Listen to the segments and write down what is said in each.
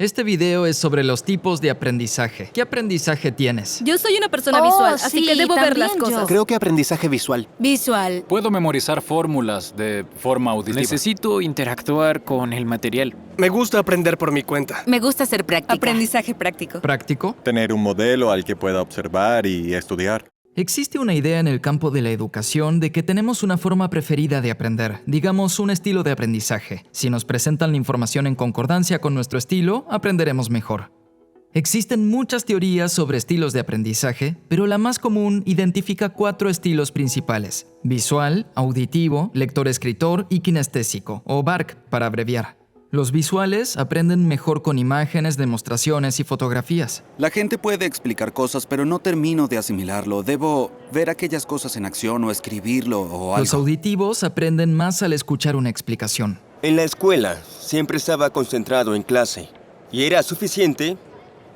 Este video es sobre los tipos de aprendizaje. ¿Qué aprendizaje tienes? Yo soy una persona visual, así sí, que debo ver las también yo. cosas. Creo que aprendizaje visual. Visual. Puedo memorizar fórmulas de forma auditiva. Necesito interactuar con el material. Me gusta aprender por mi cuenta. Me gusta ser práctica. Aprendizaje práctico. ¿Práctico? Tener un modelo al que pueda observar y estudiar. Existe una idea en el campo de la educación de que tenemos una forma preferida de aprender, digamos un estilo de aprendizaje. Si nos presentan la información en concordancia con nuestro estilo, aprenderemos mejor. Existen muchas teorías sobre estilos de aprendizaje, pero la más común identifica 4 estilos principales: visual, auditivo, lector-escritor y kinestésico, o VARK para abreviar. Los visuales aprenden mejor con imágenes, demostraciones y fotografías. La gente puede explicar cosas, pero no termino de asimilarlo. Debo ver aquellas cosas en acción o escribirlo o algo. Los auditivos aprenden más al escuchar una explicación. En la escuela siempre estaba concentrado en clase y era suficiente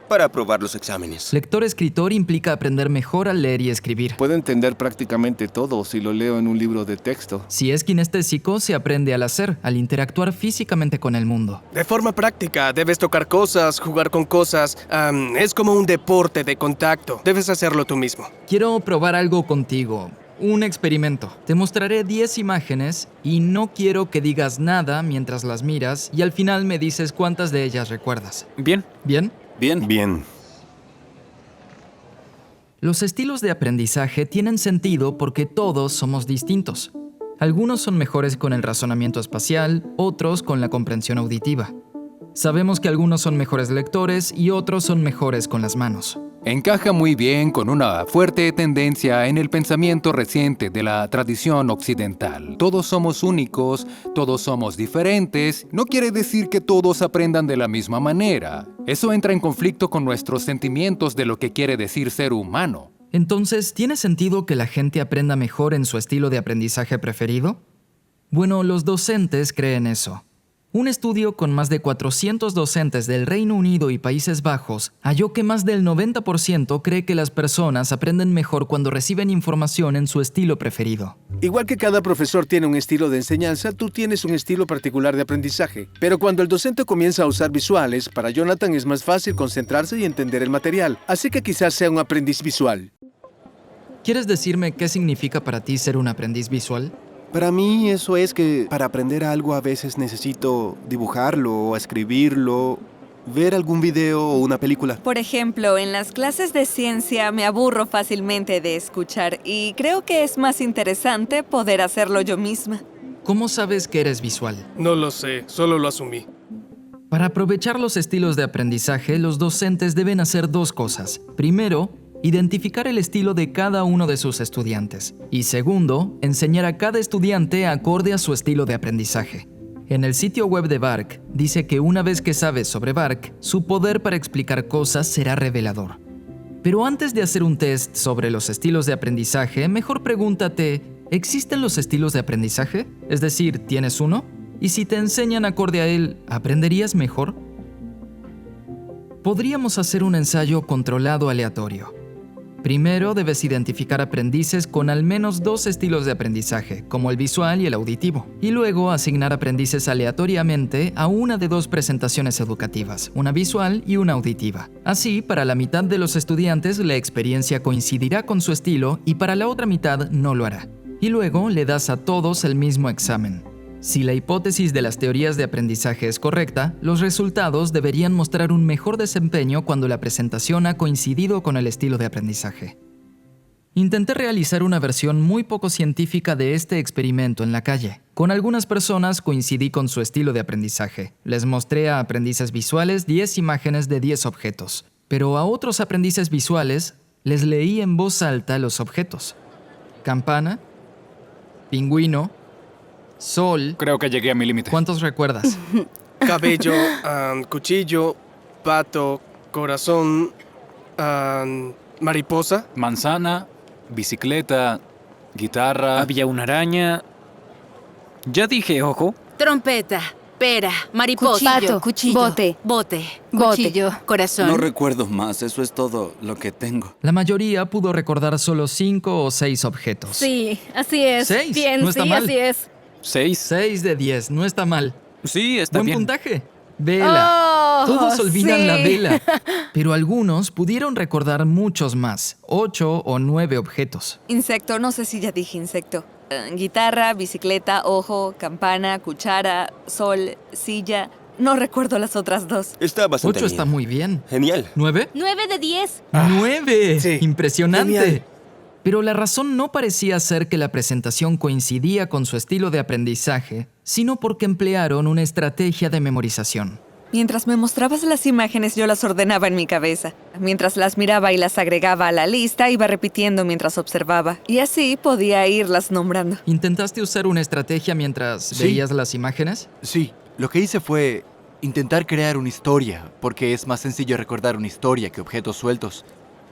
para aprobar los exámenes. Lector-escritor implica aprender mejor al leer y escribir. Puedo entender prácticamente todo si lo leo en un libro de texto. Si es kinestésico, se aprende al hacer, al interactuar físicamente con el mundo. De forma práctica, debes tocar cosas, jugar con cosas. Es como un deporte de contacto. Debes hacerlo tú mismo. Quiero probar algo contigo. Un experimento. Te mostraré 10 imágenes y no quiero que digas nada mientras las miras y al final me dices cuántas de ellas recuerdas. Bien. ¿Bien? Bien. Bien. Los estilos de aprendizaje tienen sentido porque todos somos distintos. Algunos son mejores con el razonamiento espacial, otros con la comprensión auditiva. Sabemos que algunos son mejores lectores y otros son mejores con las manos. Encaja muy bien con una fuerte tendencia en el pensamiento reciente de la tradición occidental. Todos somos únicos, todos somos diferentes. No quiere decir que todos aprendan de la misma manera. Eso entra en conflicto con nuestros sentimientos de lo que quiere decir ser humano. Entonces, ¿tiene sentido que la gente aprenda mejor en su estilo de aprendizaje preferido? Bueno, los docentes creen eso. Un estudio con más de 400 docentes del Reino Unido y Países Bajos halló que más del 90% cree que las personas aprenden mejor cuando reciben información en su estilo preferido. Igual que cada profesor tiene un estilo de enseñanza, tú tienes un estilo particular de aprendizaje. Pero cuando el docente comienza a usar visuales, para Jonathan es más fácil concentrarse y entender el material. Así que quizás sea un aprendiz visual. ¿Quieres decirme qué significa para ti ser un aprendiz visual? Para mí eso es que para aprender algo a veces necesito dibujarlo o escribirlo, ver algún video o una película. Por ejemplo, en las clases de ciencia me aburro fácilmente de escuchar y creo que es más interesante poder hacerlo yo misma. ¿Cómo sabes que eres visual? No lo sé, solo lo asumí. Para aprovechar los estilos de aprendizaje, los docentes deben hacer 2 cosas. Primero, identificar el estilo de cada uno de sus estudiantes. Y segundo, enseñar a cada estudiante acorde a su estilo de aprendizaje. En el sitio web de VARK, dice que una vez que sabes sobre VARK, su poder para explicar cosas será revelador. Pero antes de hacer un test sobre los estilos de aprendizaje, mejor pregúntate, ¿existen los estilos de aprendizaje? Es decir, ¿tienes uno? Y si te enseñan acorde a él, ¿aprenderías mejor? Podríamos hacer un ensayo controlado aleatorio. Primero, debes identificar aprendices con al menos 2 estilos de aprendizaje, como el visual y el auditivo, y luego asignar aprendices aleatoriamente a una de 2 presentaciones educativas, una visual y una auditiva. Así, para la mitad de los estudiantes la experiencia coincidirá con su estilo y para la otra mitad no lo hará. Y luego le das a todos el mismo examen. Si la hipótesis de las teorías de aprendizaje es correcta, los resultados deberían mostrar un mejor desempeño cuando la presentación ha coincidido con el estilo de aprendizaje. Intenté realizar una versión muy poco científica de este experimento en la calle. Con algunas personas coincidí con su estilo de aprendizaje. Les mostré a aprendices visuales 10 imágenes de 10 objetos, pero a otros aprendices visuales les leí en voz alta los objetos. Campana, pingüino, sol. Creo que llegué a mi límite. ¿Cuántos recuerdas? Cabello, cuchillo, pato, corazón, mariposa. Manzana, bicicleta, guitarra. Había una araña. Ya dije ojo. Trompeta, pera, mariposa, Pato, cuchillo, bote, cuchillo, corazón. No recuerdo más, eso es todo lo que tengo. La mayoría pudo recordar solo 5 o 6 objetos. Sí, así es. 6, Bien, no está sí, mal. así es. 6. 6 de 10, no está mal. Sí, está Buen bien. puntaje. Vela. Todos olvidan sí. la vela, pero algunos pudieron recordar muchos más, 8 o 9 objetos. Insecto, no sé si ya dije insecto. Guitarra, bicicleta, ojo, campana, cuchara, sol, silla. No recuerdo las otras 2. Está bastante 8 bien. está muy bien. Genial. ¿9? 9 de 10. ¡9! sí. ¡Impresionante! Genial. Pero la razón no parecía ser que la presentación coincidía con su estilo de aprendizaje, sino porque emplearon una estrategia de memorización. Mientras me mostrabas las imágenes, yo las ordenaba en mi cabeza. Mientras las miraba y las agregaba a la lista, iba repitiendo mientras observaba. Y así podía irlas nombrando. ¿Intentaste usar una estrategia mientras Sí. veías las imágenes? Sí, lo que hice fue intentar crear una historia, porque es más sencillo recordar una historia que objetos sueltos.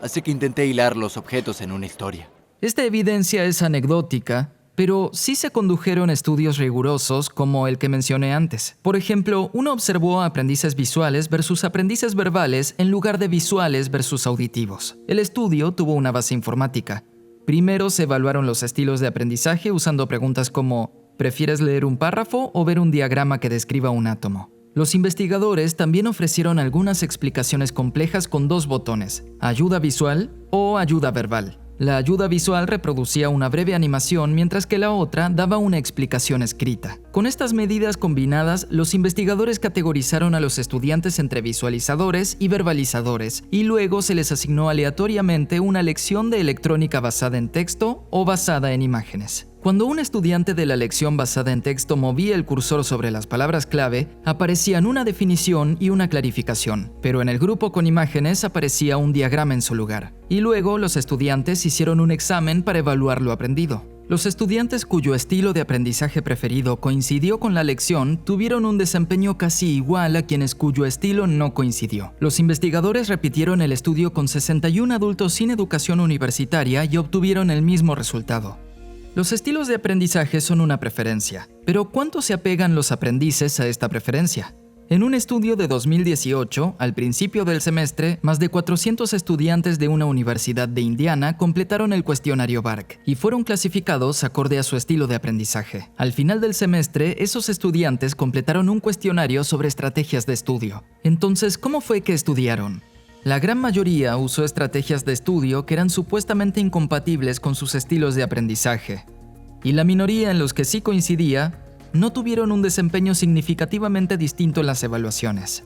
Así que intenté hilar los objetos en una historia. Esta evidencia es anecdótica, pero sí se condujeron estudios rigurosos como el que mencioné antes. Por ejemplo, uno observó a aprendices visuales versus aprendices verbales en lugar de visuales versus auditivos. El estudio tuvo una base informática. Primero se evaluaron los estilos de aprendizaje usando preguntas como ¿prefieres leer un párrafo o ver un diagrama que describa un átomo? Los investigadores también ofrecieron algunas explicaciones complejas con 2 botones, ayuda visual o ayuda verbal. La ayuda visual reproducía una breve animación mientras que la otra daba una explicación escrita. Con estas medidas combinadas, los investigadores categorizaron a los estudiantes entre visualizadores y verbalizadores y luego se les asignó aleatoriamente una lección de electrónica basada en texto o basada en imágenes. Cuando un estudiante de la lección basada en texto movía el cursor sobre las palabras clave, aparecían una definición y una clarificación, pero en el grupo con imágenes aparecía un diagrama en su lugar. Y luego los estudiantes hicieron un examen para evaluar lo aprendido. Los estudiantes cuyo estilo de aprendizaje preferido coincidió con la lección tuvieron un desempeño casi igual a quienes cuyo estilo no coincidió. Los investigadores repitieron el estudio con 61 adultos sin educación universitaria y obtuvieron el mismo resultado. Los estilos de aprendizaje son una preferencia, pero ¿cuánto se apegan los aprendices a esta preferencia? En un estudio de 2018, al principio del semestre, más de 400 estudiantes de una universidad de Indiana completaron el cuestionario BARC y fueron clasificados acorde a su estilo de aprendizaje. Al final del semestre, esos estudiantes completaron un cuestionario sobre estrategias de estudio. Entonces, ¿cómo fue que estudiaron? La gran mayoría usó estrategias de estudio que eran supuestamente incompatibles con sus estilos de aprendizaje. Y la minoría en los que sí coincidía, no tuvieron un desempeño significativamente distinto en las evaluaciones.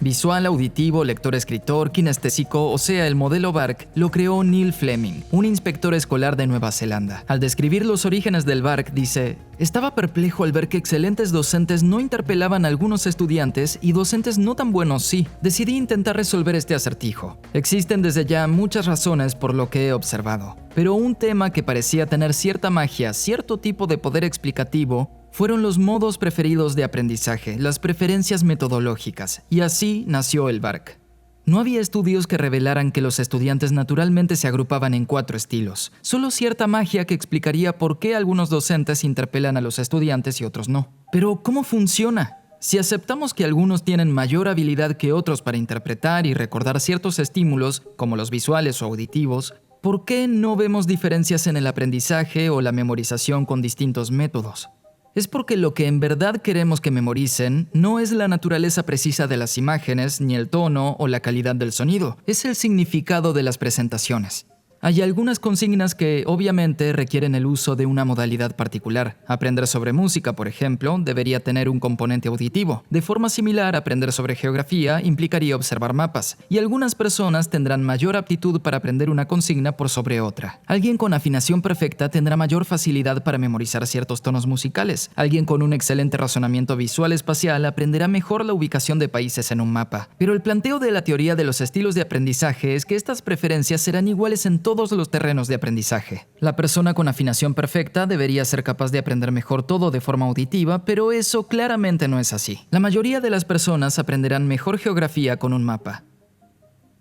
Visual, auditivo, lector-escritor, kinestésico, o sea, el modelo BARC, lo creó Neil Fleming, un inspector escolar de Nueva Zelanda. Al describir los orígenes del BARC, dice: estaba perplejo al ver que excelentes docentes no interpelaban a algunos estudiantes y docentes no tan buenos sí. Decidí intentar resolver este acertijo. Existen desde ya muchas razones por lo que he observado, pero un tema que parecía tener cierta magia, cierto tipo de poder explicativo, fueron los modos preferidos de aprendizaje, las preferencias metodológicas, y así nació el BARC. No había estudios que revelaran que los estudiantes naturalmente se agrupaban en 4 estilos, solo cierta magia que explicaría por qué algunos docentes interpelan a los estudiantes y otros no. Pero, ¿cómo funciona? Si aceptamos que algunos tienen mayor habilidad que otros para interpretar y recordar ciertos estímulos, como los visuales o auditivos, ¿por qué no vemos diferencias en el aprendizaje o la memorización con distintos métodos? Es porque lo que en verdad queremos que memoricen no es la naturaleza precisa de las imágenes, ni el tono o la calidad del sonido, es el significado de las presentaciones. Hay algunas consignas que, obviamente, requieren el uso de una modalidad particular. Aprender sobre música, por ejemplo, debería tener un componente auditivo. De forma similar, aprender sobre geografía implicaría observar mapas. Y algunas personas tendrán mayor aptitud para aprender una consigna por sobre otra. Alguien con afinación perfecta tendrá mayor facilidad para memorizar ciertos tonos musicales. Alguien con un excelente razonamiento visual espacial aprenderá mejor la ubicación de países en un mapa. Pero el planteo de la teoría de los estilos de aprendizaje es que estas preferencias serán iguales en todos los terrenos de aprendizaje. La persona con afinación perfecta debería ser capaz de aprender mejor todo de forma auditiva, pero eso claramente no es así. La mayoría de las personas aprenderán mejor geografía con un mapa.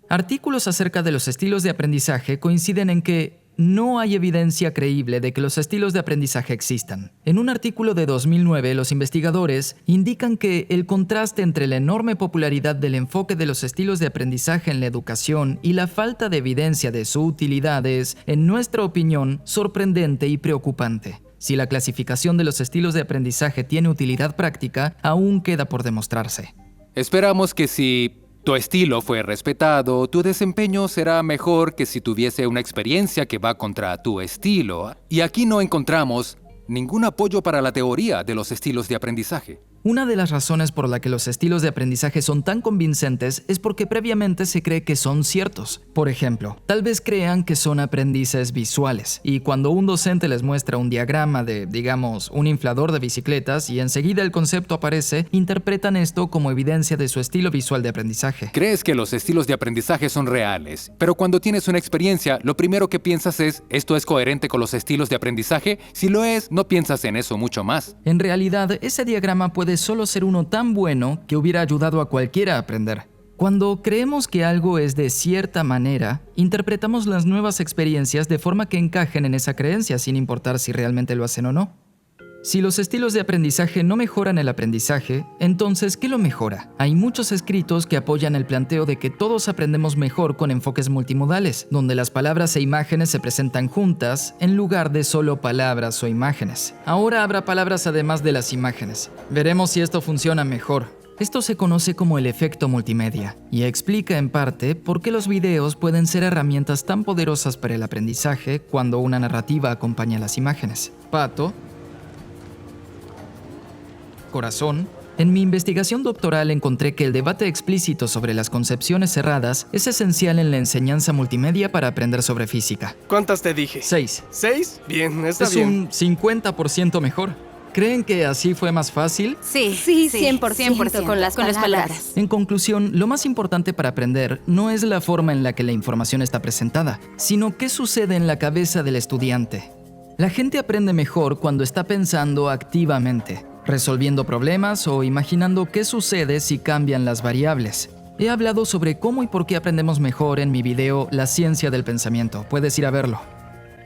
Artículos acerca de los estilos de aprendizaje coinciden en que no hay evidencia creíble de que los estilos de aprendizaje existan. En un artículo de 2009, los investigadores indican que el contraste entre la enorme popularidad del enfoque de los estilos de aprendizaje en la educación y la falta de evidencia de su utilidad es, en nuestra opinión, sorprendente y preocupante. Si la clasificación de los estilos de aprendizaje tiene utilidad práctica, aún queda por demostrarse. Esperamos que si tu estilo fue respetado, tu desempeño será mejor que si tuviese una experiencia que va contra tu estilo. Y aquí no encontramos ningún apoyo para la teoría de los estilos de aprendizaje. Una de las razones por la que los estilos de aprendizaje son tan convincentes es porque previamente se cree que son ciertos. Por ejemplo, tal vez crean que son aprendices visuales, y cuando un docente les muestra un diagrama de, digamos, un inflador de bicicletas y enseguida el concepto aparece, interpretan esto como evidencia de su estilo visual de aprendizaje. Crees que los estilos de aprendizaje son reales, pero cuando tienes una experiencia, lo primero que piensas es, ¿esto es coherente con los estilos de aprendizaje? Si lo es, no piensas en eso mucho más. En realidad, ese diagrama puede solo ser uno tan bueno que hubiera ayudado a cualquiera a aprender. Cuando creemos que algo es de cierta manera, interpretamos las nuevas experiencias de forma que encajen en esa creencia sin importar si realmente lo hacen o no. Si los estilos de aprendizaje no mejoran el aprendizaje, entonces, ¿qué lo mejora? Hay muchos escritos que apoyan el planteo de que todos aprendemos mejor con enfoques multimodales, donde las palabras e imágenes se presentan juntas en lugar de solo palabras o imágenes. Ahora habrá palabras además de las imágenes. Veremos si esto funciona mejor. Esto se conoce como el efecto multimedia y explica en parte por qué los videos pueden ser herramientas tan poderosas para el aprendizaje cuando una narrativa acompaña las imágenes. Pato, corazón. En mi investigación doctoral encontré que el debate explícito sobre las concepciones cerradas es esencial en la enseñanza multimedia para aprender sobre física. ¿Cuántas te dije? 6. ¿6? Bien, está Es bien. un 50% mejor. ¿Creen que así fue más fácil? Sí, 100% con las palabras. En conclusión, lo más importante para aprender no es la forma en la que la información está presentada, sino qué sucede en la cabeza del estudiante. La gente aprende mejor cuando está pensando activamente, resolviendo problemas o imaginando qué sucede si cambian las variables. He hablado sobre cómo y por qué aprendemos mejor en mi video La ciencia del pensamiento. Puedes ir a verlo.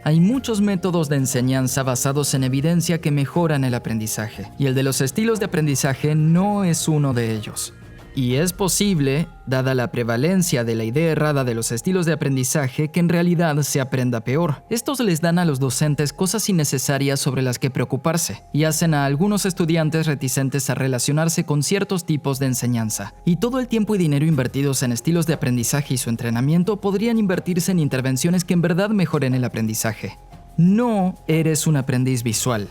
Hay muchos métodos de enseñanza basados en evidencia que mejoran el aprendizaje, y el de los estilos de aprendizaje no es uno de ellos. Y es posible, dada la prevalencia de la idea errada de los estilos de aprendizaje, que en realidad se aprenda peor. Estos les dan a los docentes cosas innecesarias sobre las que preocuparse y hacen a algunos estudiantes reticentes a relacionarse con ciertos tipos de enseñanza. Y todo el tiempo y dinero invertidos en estilos de aprendizaje y su entrenamiento podrían invertirse en intervenciones que en verdad mejoren el aprendizaje. No eres un aprendiz visual,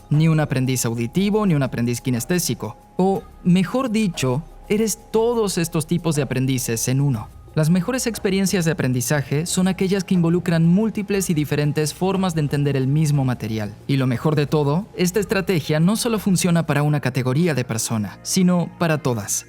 ni un aprendiz auditivo, ni un aprendiz kinestésico. O, mejor dicho, eres todos estos tipos de aprendices en uno. Las mejores experiencias de aprendizaje son aquellas que involucran múltiples y diferentes formas de entender el mismo material. Y lo mejor de todo, esta estrategia no solo funciona para una categoría de persona, sino para todas.